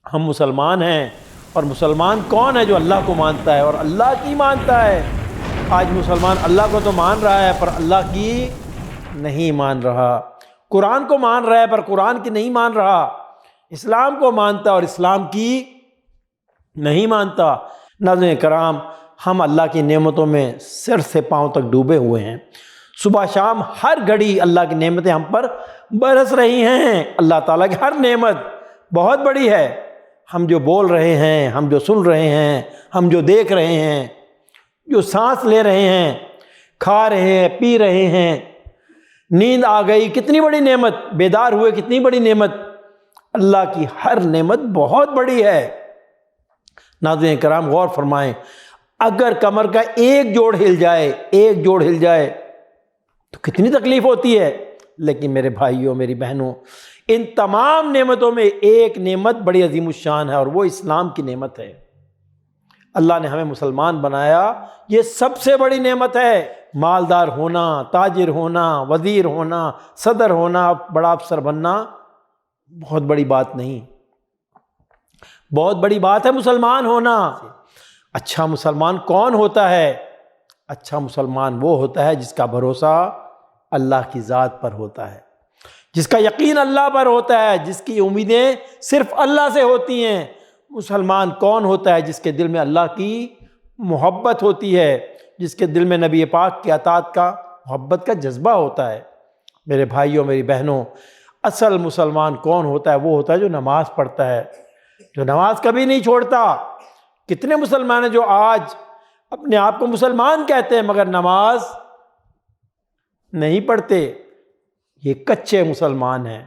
ہم مسلمان ہیں، اور مسلمان کون ہے جو اللہ کو مانتا ہے اور اللہ کی مانتا ہے؟ آج مسلمان اللہ کو تو مان رہا ہے پر اللہ کی نہیں مان رہا، قرآن کو مان رہا ہے پر قرآن کی نہیں مان رہا، اسلام کو مانتا اور اسلام کی نہیں مانتا۔ ناظرین کرام، ہم اللہ کی نعمتوں میں سر سے پاؤں تک ڈوبے ہوئے ہیں، صبح شام ہر گھڑی اللہ کی نعمتیں ہم پر برس رہی ہیں۔ اللہ تعالیٰ کی ہر نعمت بہت بڑی ہے، ہم جو بول رہے ہیں، ہم جو سن رہے ہیں، ہم جو دیکھ رہے ہیں، جو سانس لے رہے ہیں، کھا رہے ہیں، پی رہے ہیں، نیند آ گئی کتنی بڑی نعمت، بیدار ہوئے کتنی بڑی نعمت، اللہ کی ہر نعمت بہت بڑی ہے۔ ناظرین کرام غور فرمائیں، اگر کمر کا ایک جوڑ ہل جائے تو کتنی تکلیف ہوتی ہے، لیکن میرے بھائیوں میری بہنوں، ان تمام نعمتوں میں ایک نعمت بڑی عظیم الشان ہے، اور وہ اسلام کی نعمت ہے۔ اللہ نے ہمیں مسلمان بنایا، یہ سب سے بڑی نعمت ہے۔ مالدار ہونا، تاجر ہونا، وزیر ہونا، صدر ہونا، بڑا افسر بننا بہت بڑی بات نہیں، بہت بڑی بات ہے مسلمان ہونا۔ اچھا مسلمان کون ہوتا ہے؟ اچھا مسلمان وہ ہوتا ہے جس کا بھروسہ اللہ کی ذات پر ہوتا ہے، جس کا یقین اللہ پر ہوتا ہے، جس کی امیدیں صرف اللہ سے ہوتی ہیں۔ مسلمان کون ہوتا ہے؟ جس کے دل میں اللہ کی محبت ہوتی ہے، جس کے دل میں نبی پاک کی اطاعت کا محبت کا جذبہ ہوتا ہے۔ میرے بھائیوں میری بہنوں، اصل مسلمان کون ہوتا ہے؟ وہ ہوتا ہے جو نماز پڑھتا ہے، جو نماز کبھی نہیں چھوڑتا۔ کتنے مسلمان ہیں جو آج اپنے آپ کو مسلمان کہتے ہیں مگر نماز نہیں پڑھتے، یہ کچے مسلمان ہیں۔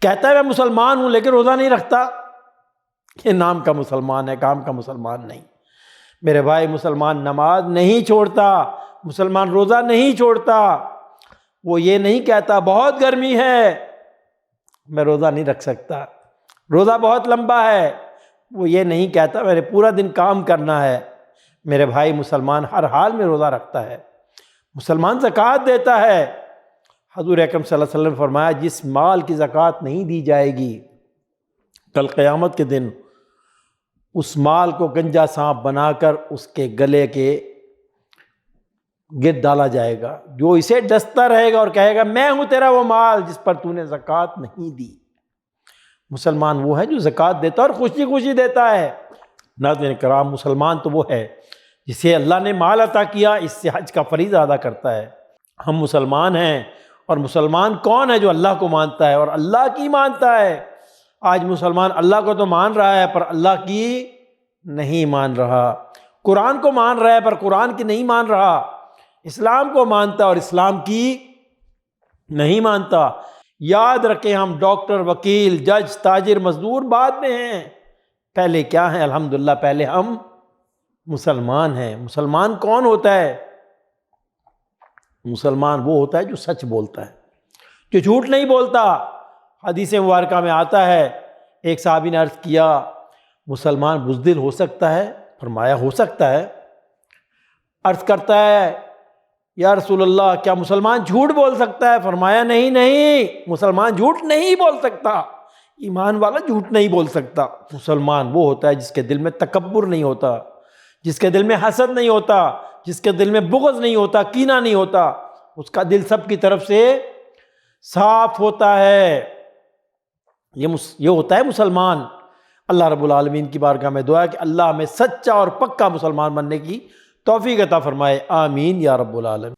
کہتا ہے میں مسلمان ہوں لیکن روزہ نہیں رکھتا، یہ نام کا مسلمان ہے، کام کا مسلمان نہیں۔ میرے بھائی، مسلمان نماز نہیں چھوڑتا، مسلمان روزہ نہیں چھوڑتا، وہ یہ نہیں کہتا بہت گرمی ہے میں روزہ نہیں رکھ سکتا، روزہ بہت لمبا ہے، وہ یہ نہیں کہتا میں نے پورا دن کام کرنا ہے۔ میرے بھائی، مسلمان ہر حال میں روزہ رکھتا ہے، مسلمان زکوٰۃ دیتا ہے۔ حضور اکرم صلی اللہ علیہ وسلم نے فرمایا جس مال کی زکوٰۃ نہیں دی جائے گی کل قیامت کے دن اس مال کو گنجا سانپ بنا کر اس کے گلے کے گرد ڈالا جائے گا، جو اسے ڈستا رہے گا اور کہے گا میں ہوں تیرا وہ مال جس پر تو نے زکوٰۃ نہیں دی۔ مسلمان وہ ہے جو زکوٰۃ دیتا ہے اور خوشی خوشی دیتا ہے۔ ناظرین کرام، مسلمان تو وہ ہے جسے اللہ نے مال عطا کیا، اس سے حج کا فریضہ ادا کرتا ہے۔ ہم مسلمان ہیں، اور مسلمان کون ہے جو اللہ کو مانتا ہے اور اللہ کی مانتا ہے؟ آج مسلمان اللہ کو تو مان رہا ہے پر اللہ کی نہیں مان رہا، قرآن کو مان رہا ہے پر قرآن کی نہیں مان رہا، اسلام کو مانتا اور اسلام کی نہیں مانتا۔ یاد رکھیں، ہم ڈاکٹر، وکیل، جج، تاجر، مزدور بعد میں ہیں، پہلے کیا ہیں؟ الحمدللہ پہلے ہم مسلمان ہیں۔ مسلمان کون ہوتا ہے؟ مسلمان وہ ہوتا ہے جو سچ بولتا ہے، جو جھوٹ نہیں بولتا۔ حدیث مبارکہ میں آتا ہے، ایک صحابی نے عرض کیا مسلمان بزدل ہو سکتا ہے؟ فرمایا ہو سکتا ہے۔ عرض کرتا ہے یا رسول اللہ کیا مسلمان جھوٹ بول سکتا ہے؟ فرمایا نہیں، مسلمان جھوٹ نہیں بول سکتا، ایمان والا جھوٹ نہیں بول سکتا۔ مسلمان وہ ہوتا ہے جس کے دل میں تکبر نہیں ہوتا، جس کے دل میں حسد نہیں ہوتا، جس کے دل میں بغض نہیں ہوتا، کینہ نہیں ہوتا، اس کا دل سب کی طرف سے صاف ہوتا ہے، یہ ہوتا ہے مسلمان۔ اللہ رب العالمین کی بارگاہ میں دعا ہے کہ اللہ ہمیں سچا اور پکا مسلمان بننے کی توفیق عطا فرمائے، آمین یا رب العالمین۔